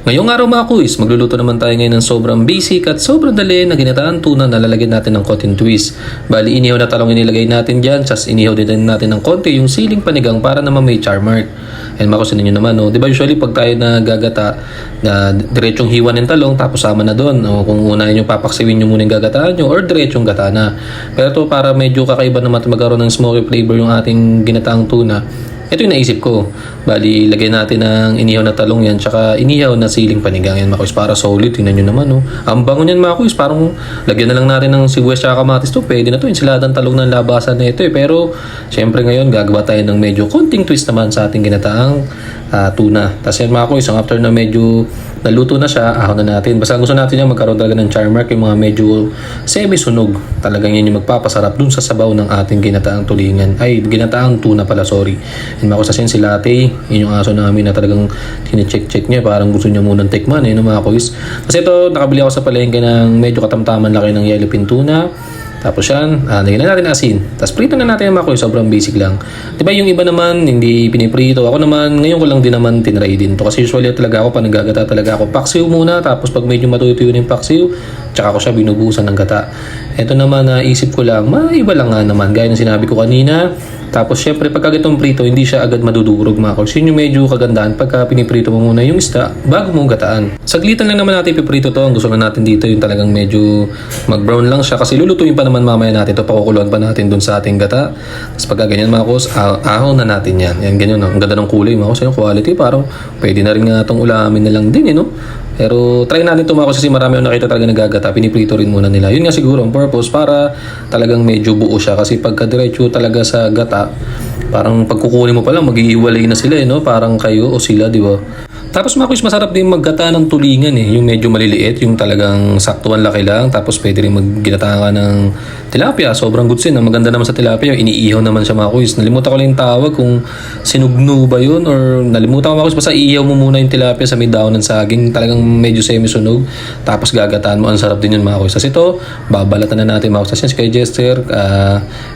Ngayong araw mga kuis, magluluto naman tayo ngayon ng sobrang basic at sobrang dali na ginataan tuna na lalagyan natin ng konting twist. Bali, inihaw na talong inilagay natin dyan, tas inihaw din natin ng konti yung siling panigang para naman may char mark. And makusin nyo naman, no? Diba usually pag tayo nagagata, na diretsong hiwa ng talong tapos sama na doon. O kung unahin nyo papaksiwin nyo muna yung gagataan nyo or diretsong gata na. Pero to para medyo kakaiba naman magkaroon ng smoky flavor yung ating ginataang tuna. Ito yung naisip ko. Bali, lagay natin ng inihaw na talong yan, tsaka inihaw na siling panigang yan, mga kuis, para solid. Tingnan nyo naman, no? Ang bango niyan, mga kuis. Parang lagyan na lang natin ng sibuyas tsaka kamatis to. Pwede na to. Ensiladang talong ng labasan na ito, eh. Pero, syempre ngayon, gagawa tayo ng medyo konting twist naman sa ating ginataang tuna. Tapos yan, mga kuis, after na medyo naluto na siya, ahon na natin. Basta gusto natin yan magkaroon talaga ng char mark, yung mga medyo semi-sunog. Talagang yan yung magpapasarap dun sa sabaw ng ating ginataang tulingan. Ay, ginataang tuna pala, sorry. And makusasin si Latte, yun yung aso namin na talagang tine-check niya. Parang gusto niya munang tikman, yun mga kuis. Kasi ito, nakabili ako sa palengke ng medyo katamtaman laki ng yellowfin tuna. Tapos yan, lagyan na natin asin. Tapos prito na natin yung mga kuis, sobrang basic lang. Diba yung iba naman, hindi piniprito. Ako naman, ngayon ko lang din naman tinry din to. Kasi usually talaga ako, pag nagagata talaga ako, paksiw muna. Tapos pag medyo matutuyo na yung paksiw, tsaka ko siya binubusan ng gata. Ito naman, naisip ko lang, maiba lang nga naman. Gaya ng sinabi ko kanina. Tapos syempre, pagka itong prito, hindi siya agad madudurog mga kuis. Yun yung medyo kagandaan pagka piniprito mo muna yung isda bago mo gataan. Saglitan lang naman natin piprito to. Ang gusto lang natin dito yung talagang medyo mag-brown lang siya. Kasi lulutuin pa naman mamaya natin to. Pakukuluan pa natin dun sa ating gata. Tapos pagka ganyan mga kuis, ahon na natin yan. Yan ganyan, no? Ang ganda ng kulay mga kuis. Yung quality, parang pwede na rin nga itong ulamin na lang din, no? Pero try natin ito mga kuis kasi marami akong nakita talaga nagagata. Piniprito rin muna nila. Yun nga siguro ang purpose para talagang medyo buo siya. Kasi pagka diretso talaga sa gata, parang pagkukunin mo pa lang, maghihiwalay na sila, no? Parang kayo o sila, di ba? Tapos mga kuis, masarap din maggata ng tulingan, eh. Yung medyo maliliit, yung talagang saktuan laki lang. Tapos pwede rin maggata ka ng tilapia. Sobrang good sin. Ang maganda naman sa tilapia, iniihaw naman siya mga kuis. Nalimutan ko lang yung tawag kung sinugno ba yun or nalimutan ko mga kuis. Basta iihaw mo muna yung tilapia sa may daon ng saging. Talagang medyo semi-sunog. Tapos gagataan mo. Ang sarap din yun mga kuis. Kasi ito, babalatan na natin mga kuis. Kasi si Kay Jester,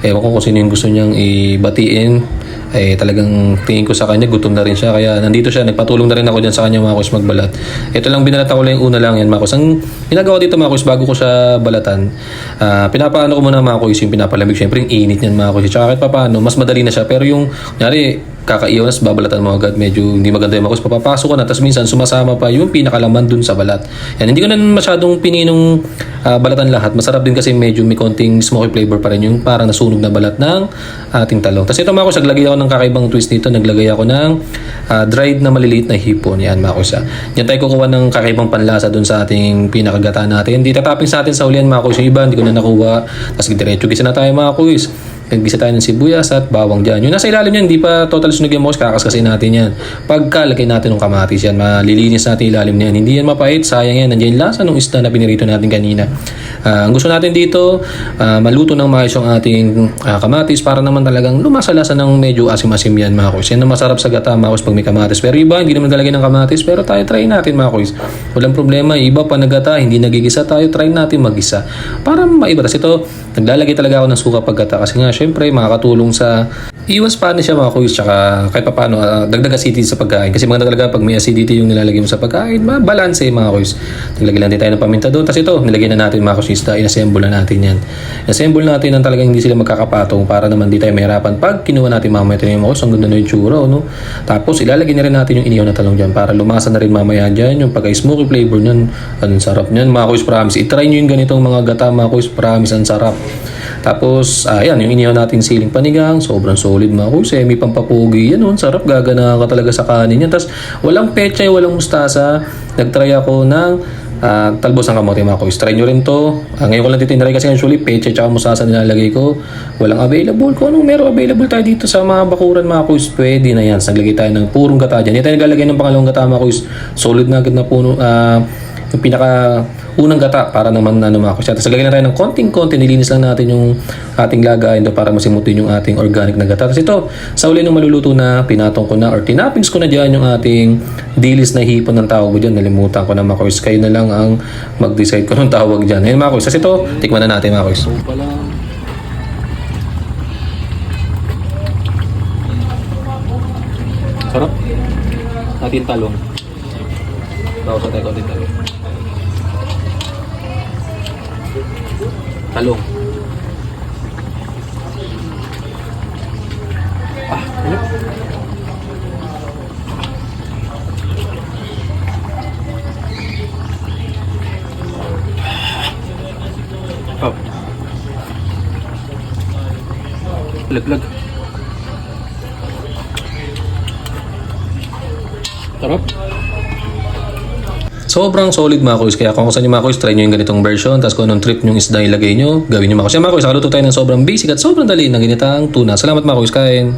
ewan ko kung sino yung gusto niyang ibatiin. Talagang tingin ko sa kanya gutom na rin siya, kaya nandito siya, nagpatulong na rin ako dyan sa kanya mga kuis magbalat. Ito lang binalatan ko lang yung una lang yan mga kuis. Ang ginagawa dito mga kuis bago ko siya balatan, pinapaano ko muna mga kuis yung pinapalamig, syempre yung init niyan mga kuis, tsaka kahit papaano mas madali na siya, pero yung kunyari kakaiyaw na babalatan mo agad, medyo hindi maganda yung mga kuis, papapasok ko na, tapos minsan sumasama pa yung pinakalaman dun sa balat. Yan, hindi ko na masyadong pininong balatan lahat. Masarap din kasi medyo may konting smoky flavor pa rin yung parang nasunog na balat ng ating talong. Tapos ito mga kuis, naglagay ako ng kakaibang twist dito. Naglagay ako ng dried na maliliit na hipon. Yan mga kuis. Yan tayo kukuha ng kakaibang panlasa dun sa ating pinakagata natin. Hindi tatapin sa atin sa ulian mga kuis. Yung iba, hindi ko na nakuha. Tapos diretso gisa na tayo mga kuis. Naggisa tayo ng sibuyas at bawang dyan. Yung nasa ilalim yan, hindi pa total sunog yung mokos, kakaskasin natin yan. Pagkalagay natin ng kamatis yan, malilinis natin ilalim na yan. Hindi yan mapait, sayang yan. Nandiyan yung lasa ng isda na pinirito natin kanina. Ang gusto natin dito, maluto ng maayos yung ating kamatis para naman talagang lumasa-lasa ng medyo asim-asim yan mga kuis. Yan ang masarap sa gata mga kuis pag may kamatis. Pero iba, hindi naman talagay ng kamatis, pero tayo try natin mga kuis. Walang problema, iba pa nagata, hindi nagigisa tayo, try natin magisa. Para maiba. Tapos ito, naglalagay talaga ako ng suka pagkata kasi nga syempre makakatulong sa iwas paano siya mga kuis, tsaka kahit pa paano dagdag acidity sa pagkain kasi maganda talaga pag may acidity yung nilalagay mo sa pagkain, balance mga kuis. Naglagay lang din tayo ng paminta doon. Tapos ito, nilagay na natin mga kuis, inassemble na natin yan. Inassemble natin ng talagang hindi sila magkakapatong para naman di tayo mahirapan pag kinuha natin mamaya. Ito yung mga kuis, ang ganda na yung tsura, no? Tapos ilalagay na rin natin yung inihaw na talong dyan para lumasa na rin mamaya dyan yung pagka-smoky flavor nyan. Ang sarap nyan mga kuis, promise. I-try nyo yung ganitong mga gata mga kuis, promise, ang sarap. Tapos, ayan, yung inihaw natin siling panigang, sobrang solid mga kuis, may pampapugi yan, sarap, gagana ka talaga sa kanin yan. Tapos, walang pechay, walang mustasa. Nagtry ako ng talbos ng kamote mga kuis. Try nyo rin to. Ngayon ko lang titinry kasi usually pechay tsaka mustasa nilalagay ko. Walang available. Kung anong meron available tayo dito sa mga bakuran mga kuis, pwede na yan. Naglagay tayo ng purong gata dyan. Hindi tayo naglalagay ng pangalawang gata mga kuis. Solid na agad na puno. Yung pinaka unang gata para naman mga kuis. Tapos lagyan na tayo ng konting-konti, nilinis lang natin yung ating lagayin do para masimutin yung ating organic na gata. Tapos ito, sa uli nung maluluto na, pinatong ko na or tinapings ko na dyan yung ating dilis na hipon ng tawag ko dyan. Nalimutan ko na mga kuis. Kayo na lang ang mag-decide ko ng tawag dyan. Ayun mga kuis. Tapos ito, tikman na natin mga kuis. Sarap. Ating talong. Nauso tayo konti tayo. Talong. Ano? Oh. Laglag. Sarap. Sobrang solid mga kuys. Kaya kung gusto nyo mga kuys, try nyo yung ganitong version. Tapos kung anong trip nyo isda ilagay nyo, gawin nyo mga kuys. Mga kuys, nakaluto tayo ng sobrang basic at sobrang dali na ginitaang tuna. Salamat mga kuys, kain.